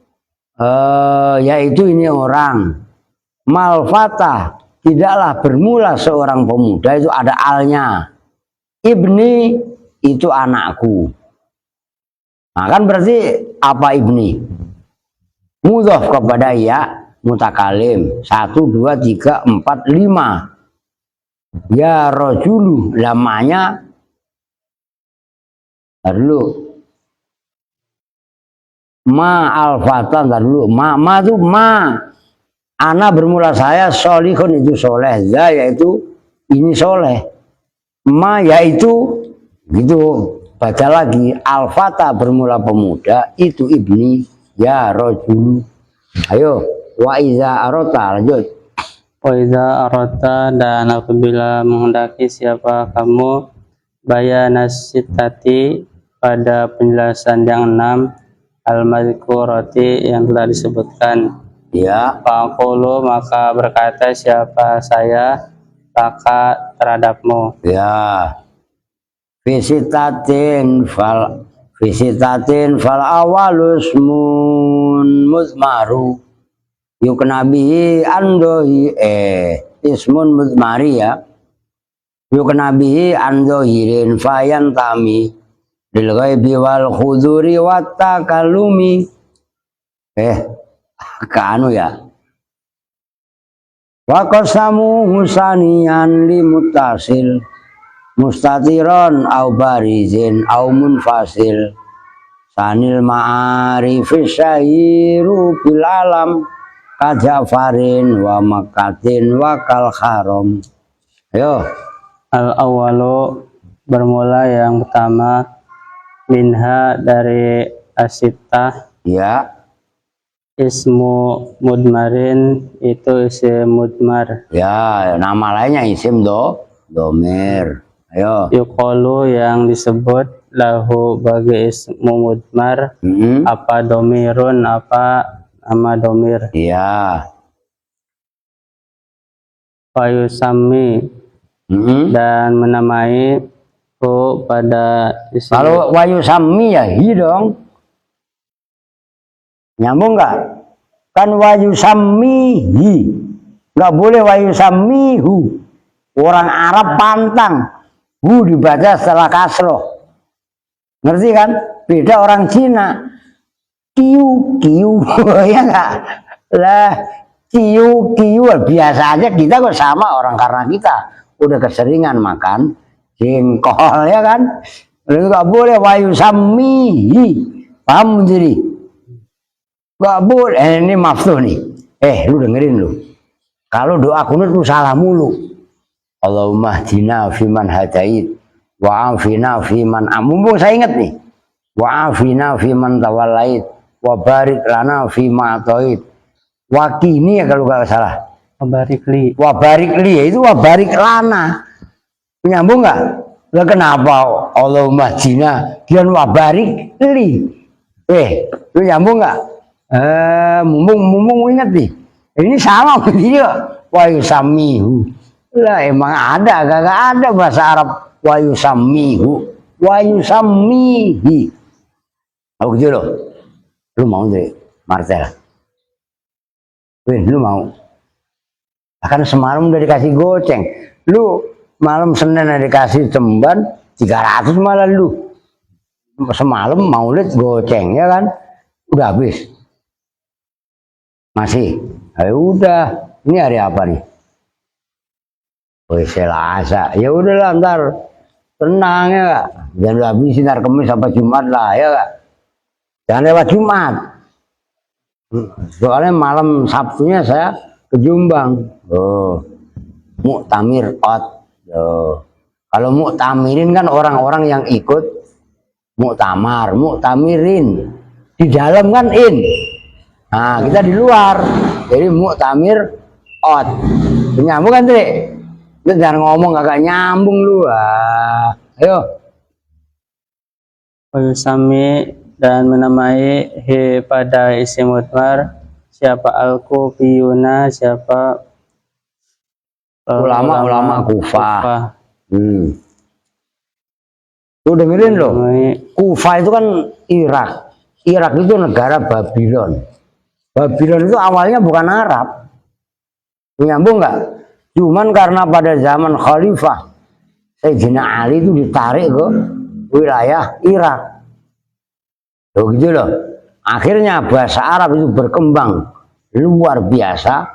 Yaitu ini orang. Malfatah, tidaklah bermula seorang pemuda, itu ada alnya. Ibni itu anakku. Nah kan berarti apa ibni? Mudhof kepada ya mutakalim. 1, 2, 3, 4, 5. Ya rojulu lamanya dulu. Ma al-fatan dulu. Ma itu ma. Ana bermula saya solihun itu soleh. Za yaitu ini soleh. Ma yaitu gitu. Baca lagi. Al-fata bermula pemuda itu ibni ya rojulu. Ayo. Wa iza arota lanjut. Wa iza arota dan apabila menghendaki siapa kamu, bayanasitati pada penjelasan yang 6 al-mazkurati yang telah disebutkan. Ya. Faqulu maka berkata siapa saya laka terhadapmu. Ya. Visitatin fal awalus mun muzmaru yuknabihi andohi ismun muzmari ya. yuk nabihi an zahirin fayan tami lil ghaibi wal khuduri wat takalumi. Kanu ya. Wa qasamu husanian li muttasil mustatiron au barizin au munfasil sanil ma'arifis syahiru bil alam kajafarin wa makatin wa kal haram. Ayo. Al awalu bermula yang pertama minha dari asitah Ya. Ismu mudmarin itu isim mudmar. Ya, nama lainnya isim domir. Ayo. Yuqalu yang disebut lahu bagi ismu mudmar apa domirun, apa nama domir. Ya. Fayusami dan menamai hu pada isim. Kalau wayusami ya hi dong. Nyambung nggak? Kan wayusamihi, nggak boleh wayusamihu. Orang Arab pantang, hu dibaca setelah kasroh. Ngerti kan? Beda orang Cina, kiu kiu, ya nggak? Lah kiu kiu biasa aja kita kok sama orang karena kita udah keseringan makan jengkol ya kan? Lalu nggak boleh wayusamihi, paham jadi? Gak boleh, ini maftuh nih. Lu dengerin lu. Kalau doa kunut lu salah mulu. Allahumma hdina fiman hadait wa afina fiman mumpung saya ingat nih. Wa afina fiman tawallait wa barik lana fima atoit. Wa kini ya kalau gak salah. Wabarikli. Wabarikli itu wabarik lana. Nyambung nggak? Lah kenapa Allahumma hdina dan wabarik li? Lu nyambung nggak? Mumpung ingat nih, ini sama dia wayusamihu. Lah emang ada, gak ada bahasa Arab wayusamihu, wayusamihi. Oh gitu loh, lu mau deh martel, lu mau? Akan semalam udah dikasih goceng, lu malam Senin udah dikasih cemban 300 malah lu. Semalam maulid goceng ya kan, udah habis. Masih, udah. Ini hari apa nih? Selasa. Ya udahlah, ntar tenang ya kak. Jangan habisin ntar Kamis sampai Jumat lah ya kak. Jangan lewat Jumat. Soalnya malam Sabtunya saya ke Jombang. Muktamir out. Kalau muktamirin kan orang-orang yang ikut muktamar, muktamirin. Di dalam kan in. Nah, kita di luar, jadi muktamir out. Nyambung kan, Tri? Lu jangan ngomong agak nyambung lu. Ayo. Wayusami dan menamai he pada isim mudmar siapa al-kufiyuna, siapa ulama Kufah. Lu dengerin loh. Kufah itu kan Irak. Irak itu negara Babylon. Babylon itu awalnya bukan Arab. Nyambung nggak? Cuman karena pada zaman Khalifah Sayyidina Ali itu ditarik ke wilayah Irak. Loh gitu loh. Akhirnya bahasa Arab itu berkembang luar biasa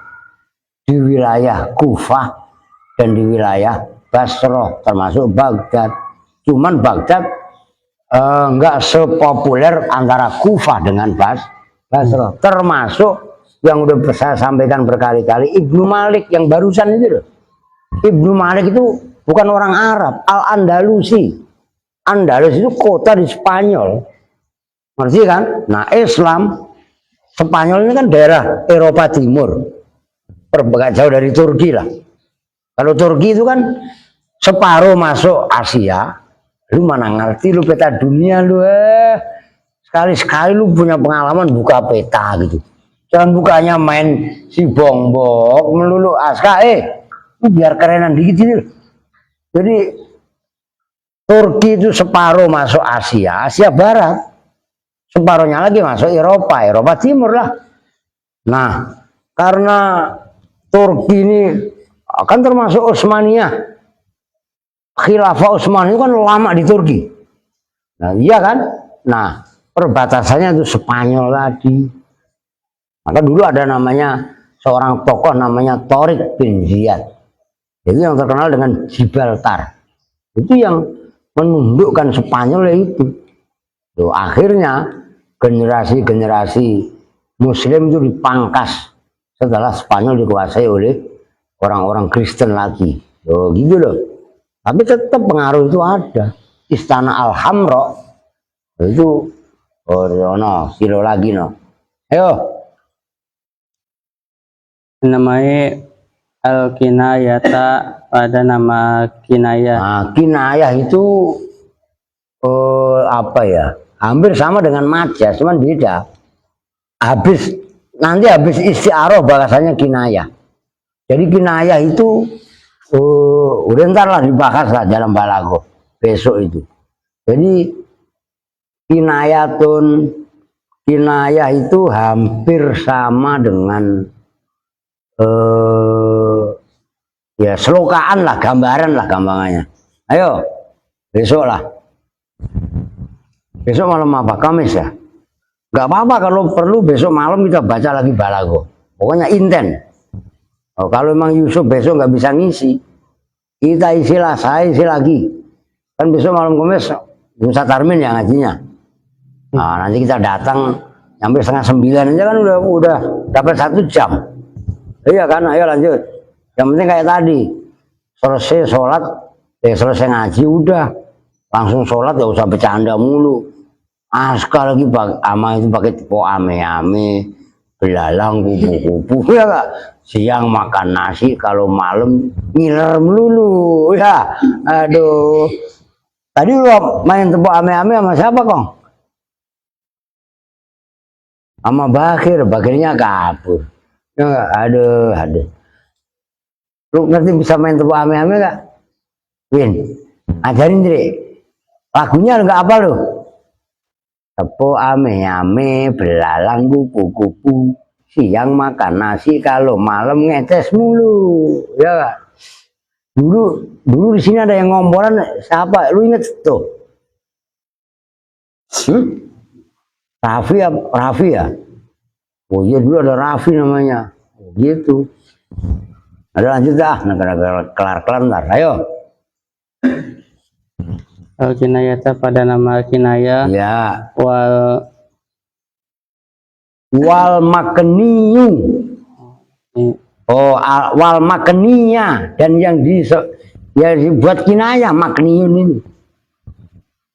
di wilayah Kufah dan di wilayah Basrah termasuk Baghdad. Cuman Baghdad nggak sepopuler antara Kufah dengan Basrah. Termasuk yang udah saya sampaikan berkali-kali Ibnu Malik yang barusan itu loh. Ibnu Malik itu bukan orang Arab, Al-Andalusi. Andalus itu kota di Spanyol. Ngerti kan? Nah, Islam Spanyol ini kan daerah Eropa Timur. Gak jauh dari Turki lah. Kalau Turki itu kan separuh masuk Asia. Lu mana ngerti lu peta dunia lu sekali-sekali lu punya pengalaman buka peta gitu. Jangan bukanya main si bongbok melulu aska lu biar kerenan dikit gitu. Jadi Turki itu separuh masuk Asia, Asia Barat. Separuhnya lagi masuk Eropa, Eropa Timur lah. Nah, karena Turki ini akan termasuk Utsmaniyah. Khilafah Utsman itu kan lama di Turki. Nah, iya kan? Nah, perbatasannya itu Spanyol tadi. Maka dulu ada namanya seorang tokoh namanya Tariq bin Ziyad. Itu yang terkenal dengan Gibraltar. Itu yang menundukkan Spanyol itu. Tuh, akhirnya generasi-generasi Muslim itu dipangkas setelah Spanyol dikuasai oleh orang-orang Kristen lagi. Tuh, gitu loh. Tapi tetap pengaruh itu ada. Istana Al-Hamra itu no, silo lagi no. Ayo. Namanya Al-Kinayata pada nama kinayah. Nah, kinayah itu apa ya? Hampir sama dengan majas, cuman beda. Nanti habis istiaroh bahasanya kinayah. Jadi kinayah itu udah ntar lah dibahas lah dalam balago besok itu. Jadi kinayah itu hampir sama dengan ya selokaan lah, gambaran lah gampangannya. Ayo besok lah. Besok malam apa? Kamis ya? Gak apa-apa kalau perlu besok malam kita baca lagi balago. Pokoknya inten. Oh, kalau memang Yusuf besok nggak bisa ngisi, kita isilah, saya isi lagi. Kan besok malam Kamis Nusa Tarmin ya ngajinya. Nah, nanti kita datang sampai 8:30 aja kan udah dapat 1 jam. Iya kan, ayo lanjut. Yang penting kayak tadi, selesai sholat, selesai ngaji udah langsung sholat, gak usah bercanda mulu. Aska lagi ama itu pakai po ame-ame, belalang kupu-kupu ya gak? Siang makan nasi, kalau malam ngiler melulu ya. Aduh, tadi lu main tepuk ame-ame sama siapa Kong? Sama Bakirnya kabur. Ya, aduh. Lu ngerti bisa main tepuk ame-ame gak? Win, ajarin Dre. Lagunya enggak apa lu? Tepuk ame-ame, belalang kupu-kupu, siang makan nasi, kalau malam ngetes mulu. Ya gak? Dulu di sini ada yang ngomporan, siapa? Lu inget tuh? Raffi ya? Oh iya dulu ada Raffi namanya. Gitu. Ada lanjut dah, negara kelar-kelar ntar. Ayo. Al-Kinayata pada nama kinayah. Ya. Wal makniyu. Oh, wal makniya, dan yang dibuat kinayah makniyun ini.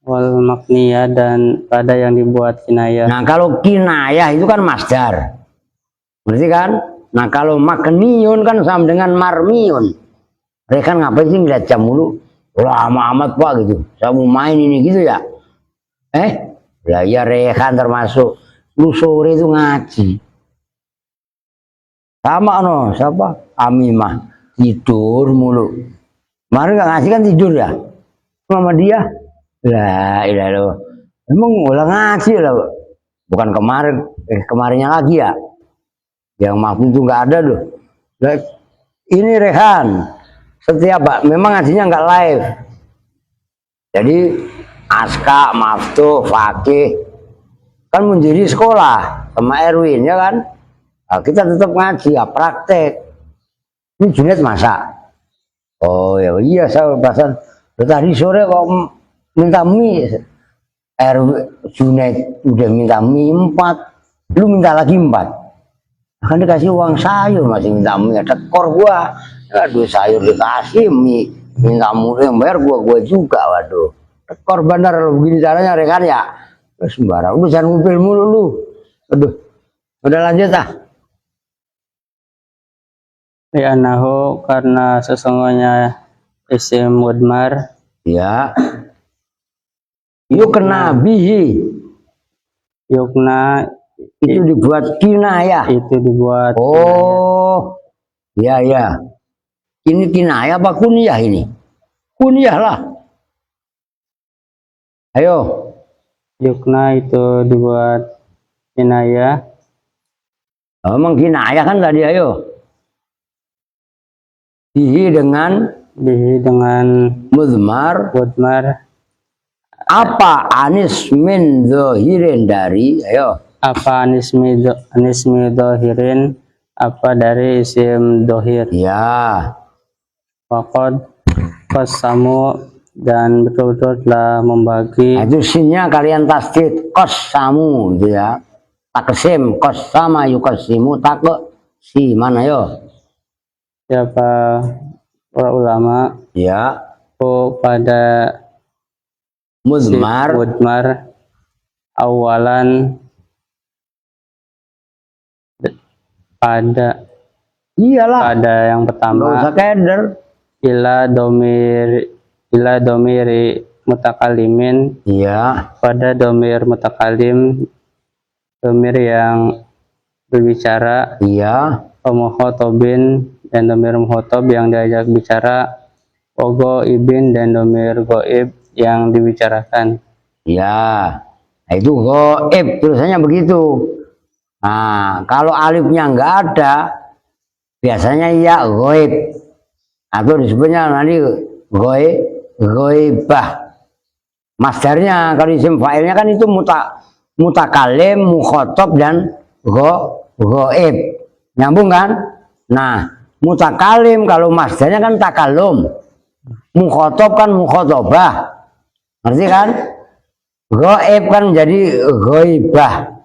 Wal makniya dan pada yang dibuat kinayah. Nah, kalau kinayah itu kan masdar. Berarti kan? Nah, kalau makniyun kan sama dengan marmiyun. Mereka ngapain sih ngeliat jam mulu? Lama amat Pak gitu. Saya mau main ini gitu ya. Lah ya Rehan termasuk. Lu sore itu ngaji. Sama no, siapa? Amimah. Tidur mulu. Kemarin gak ngaji kan tidur ya? Sama dia. Lah ilah. Emang udah ngaji lah. Bukan kemarinnya lagi ya. Yang maafin itu nggak ada loh. Nah, ini Rehan setiap memang ngajinya nggak live. Jadi Aska, Maftuh, Fakih kan menjadi sekolah sama Erwin ya kan. Nah, kita tetap ngaji ya praktek. Ini Junet masak. Oh ya iya saya perasaan tadi sore kok minta mie. Junet udah minta mie 4, lu minta lagi 4. Akan dikasih uang sayur masih minta mie, tekor gua. Aduh sayur dikasih mie, minta mulu yang bayar gua juga, waduh. Tekor bener begini caranya Rekan ya. Sembarang, udah jangan ngumpul mulu lu. Aduh, udah lanjut ah. Li'annahu karena sesungguhnya isim mudmar. Ya. Yukna bihi. Yukna itu dibuat kinayah. Itu dibuat. Oh, kinayah. Ya. Ini kinayah apa kunyah ini? Kunyah lah. Ayo. Yukna itu dibuat kinayah. Emang kinayah kan tadi ayo. Bihi dengan bihi dengan mudmar. mudmar. Apa anis min zahirin dari, ayo, Apa anismi dohirin, apa dari isim dohir. ya, Waqad qasamu, dan betul-betul telah membagi. nah, itu sinnya kalian tasdid qasamu gitu ya, taksim qasama yukasimu si mana yo, Siapa para ulama ya, pada mudmar, mudmar awalan pada iyalah, yang nggak pertama usah keder, ila domiri mutakalimin, iya, pada domir mutakalim, domir yang berbicara, iya, mukhotobin, dan domir mukhotob yang diajak bicara, ibin, dan domir goib yang dibicarakan. iya, nah, itu goib tulisannya begitu. Nah, kalau alifnya nggak ada, biasanya ya goib, atau disebutnya nanti goibah. Masdarnya kalau isim fa'ilnya kan itu mutakalim, mukhotob, dan goib. Nyambung kan? Nah, mutakalim kalau masdarnya kan takalum, mukhotob kan mukhotobah, ngerti kan? Goib kan menjadi goibah.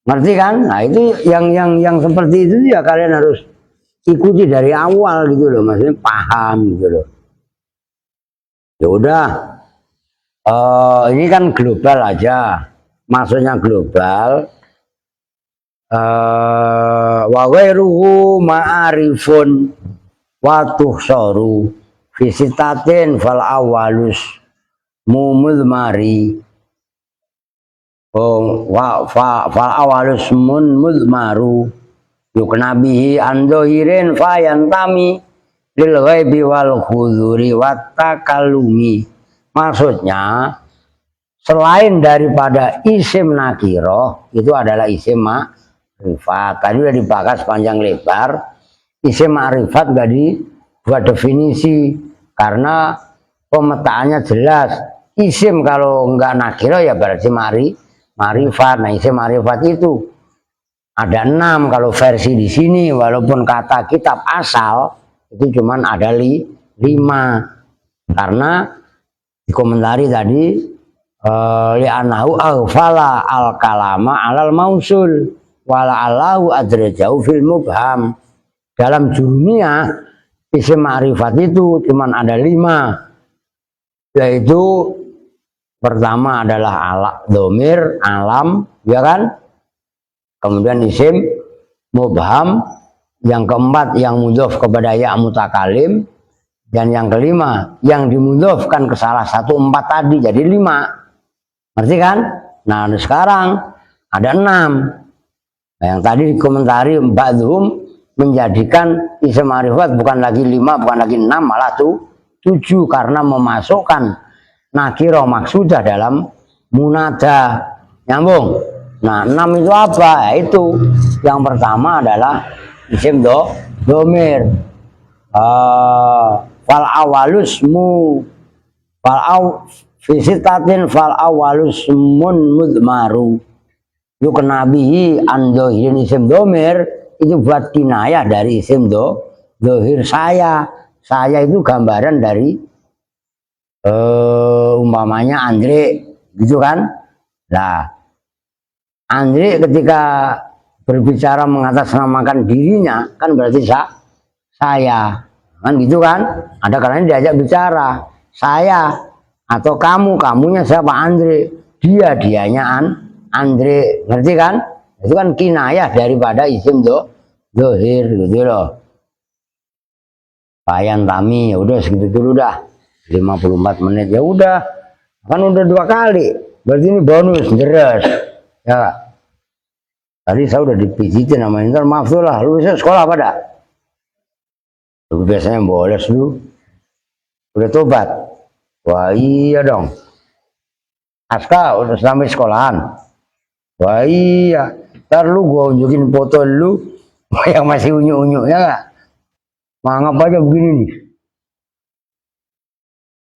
Ngerti kan? Nah, itu yang seperti itu ya kalian harus ikuti dari awal gitu loh, maksudnya paham gitu loh. Ya udah, ini kan global aja, maksudnya global. Wa ghairuhu ma'arifun wa tuhsaru fisitatin fal awalus mumudmari. Fal awalus mudmaru yukna bihi an dohirin fayantami lil ghaibi wal khuduri wat takalumi. Maksudnya selain daripada isim nakiroh itu adalah isim ma'rifat. Tadi udah dibahas panjang lebar. Isim ma'rifat gak dibuat definisi karena pemetaannya jelas. Isim kalau enggak nakiroh ya berarti ma'rifat. Nah, isim ma'rifat itu ada 6 kalau versi di sini, walaupun kata kitab asal itu cuman ada 5 karena dikomentari tadi li'anahu aghfala al kalama alal mausul wala allahu adrajau fil mubham. Dalam dunia isim ma'rifat itu cuman ada 5, yaitu pertama adalah domir, alam, ya kan? Kemudian isim mubham, yang keempat yang mudhof kepada ya mutakalim, dan yang kelima yang dimudhofkan ke salah satu 4 tadi, jadi 5. Ngerti kan? Nah, sekarang ada 6. Nah, yang tadi dikomentari ba'dhum menjadikan isim ma'rifat bukan lagi 5, bukan lagi 6, malah 7 karena memasukkan nakirah maksudah dalam munada. Nyambung? Nah, 6 itu apa? Yaitu yang pertama adalah isim domir. Fal awalus fisitatin fal awalus mudmaru yukna bihi an dohirin. Isim domir itu buat kinayah dari isim dohir. Saya itu gambaran dari umpamanya Andre gitu kan. Nah, Andre ketika berbicara mengatasnamakan dirinya kan berarti saya kan gitu kan. Ada kalanya diajak bicara saya atau kamunya siapa? Andre. Dianya Andre, ngerti kan? Itu kan kinayah daripada isim dohir gitu loh. Payan tami, ya udah segitu dulu dah. 54 menit ya udah. Kan udah 2 kali. Berarti ini bonus deres. Ya. Tadi saya udah dipijitin sama Inter, maaf tuh lah. Lu bisa sekolah pada? Lu biasanya boles lu. Udah tobat? Wah iya dong. Aska udah sampai sekolahan. Wah iya. Ntar lu gua unjukin foto lu yang masih unyu-unyu, ya gak? Mangap aja begini nih.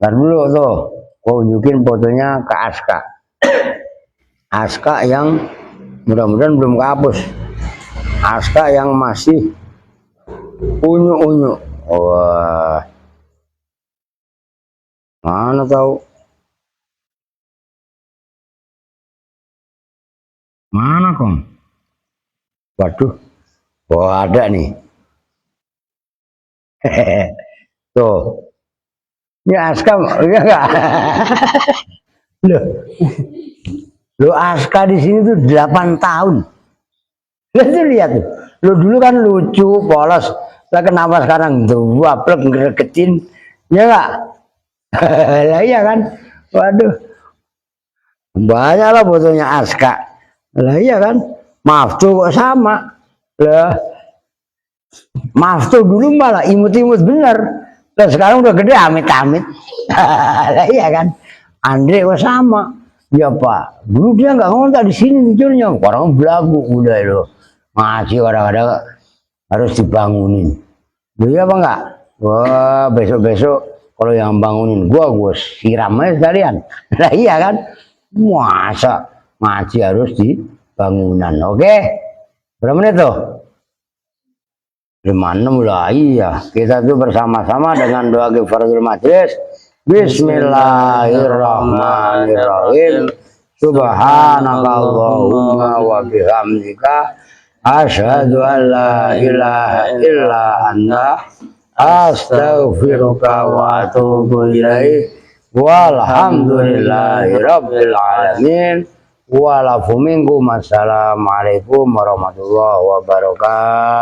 Ntar dulu tuh, gua unjukin fotonya ke Aska. Aska yang mudah-mudahan belum kehapus. Aska yang masih unyu-unyu. Wah, mana tahu? Mana kong? Waduh, oh ada nih. Tuh, ini Aska, ya enggak? Lo Aska di sini tuh 8 tahun. Lo lihat tuh, lo dulu kan lucu, polos. Lah kenapa sekarang tua, plek ngereketin, ya enggak? Lah iya kan? Waduh, banyak lah fotonya Aska. Lah iya kan? Maaf tuh kok sama. Lah, maaf tuh dulu malah imut-imut bener. Lah sekarang udah gede amit-amit. Lah iya kan? Andre kok sama. Ya Pak, dulu dia nggak ngontak di sini tidurnya. Orang belagu udah lo. Masih kadang-kadang harus dibangunin. Iya apa enggak? Wah, besok-besok kalau yang bangunin gua siram aja sekalian. Lah iya kan? Masa ngaji harus di bangunan. Oke. Berapa menit tuh? 56 lah. Iya, kita tuh bersama-sama dengan doa kifaratul majlis. Bismillahirrahmanirrahim. Subhanakallahumma wa bihamdika asyhadu an la ilaha illa anta astaghfiruka wa atubu ilaik. Walhamdulillahi rabbil alamin. Walafu minkum. Assalamualaikum warahmatullahi wabarakatuh.